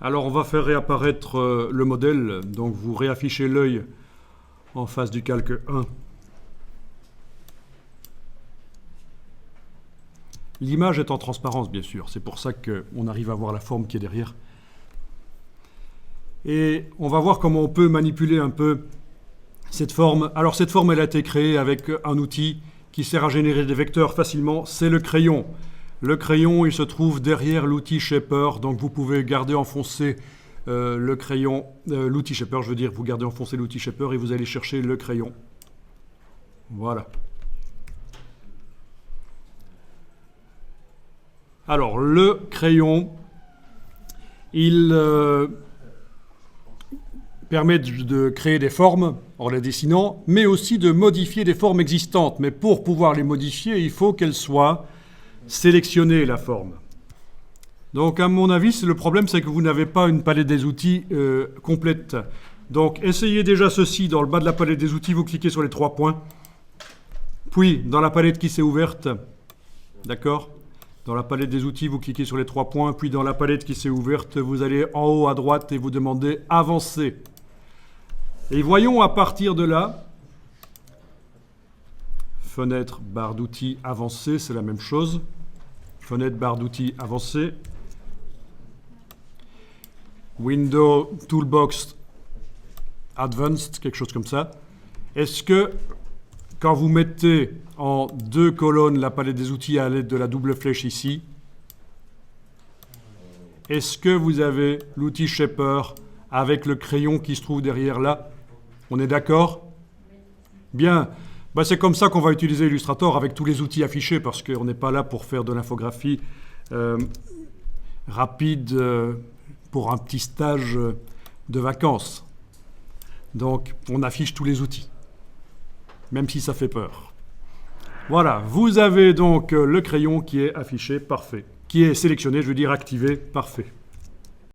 Alors, on va faire réapparaître le modèle. Donc, vous réaffichez l'œil en face du calque 1. L'image est en transparence, bien sûr. C'est pour ça qu'on arrive à voir la forme qui est derrière. Et on va voir comment on peut manipuler un peu cette forme. Alors, cette forme, elle a été créée avec un outil qui sert à générer des vecteurs facilement. C'est le crayon. Le crayon, il se trouve derrière l'outil Shaper. Donc, vous pouvez garder enfoncé le crayon, l'outil Shaper, je veux dire, vous gardez enfoncé l'outil Shaper et vous allez chercher le crayon. Voilà. Alors, le crayon, il permet de créer des formes en les dessinant, mais aussi de modifier des formes existantes. Mais pour pouvoir les modifier, il faut qu'elles soient sélectionnées, la forme. Donc, à mon avis, le problème, c'est que vous n'avez pas une palette des outils complète. Donc, essayez déjà ceci. Dans le bas de la palette des outils, vous cliquez sur les 3 points. Puis, dans la palette qui s'est ouverte, d'accord ? Dans la palette des outils, vous cliquez sur les 3 points. Puis, dans la palette qui s'est ouverte, vous allez en haut à droite et vous demandez « Avancer ». Et voyons à partir de là, fenêtre, barre d'outils, avancer, c'est la même chose. Fenêtre, barre d'outils, avancer. Window, Toolbox, Advanced, quelque chose comme ça. Est-ce que, quand vous mettez en 2 colonnes la palette des outils à l'aide de la double flèche ici, est-ce que vous avez l'outil Shaper avec le crayon qui se trouve derrière là? On est d'accord? Bien. Ben, c'est comme ça qu'on va utiliser Illustrator avec tous les outils affichés parce qu'on n'est pas là pour faire de l'infographie rapide pour un petit stage de vacances. Donc, on affiche tous les outils, même si ça fait peur. Voilà, vous avez donc le crayon qui est affiché, parfait. Qui est sélectionné, je veux dire activé, parfait.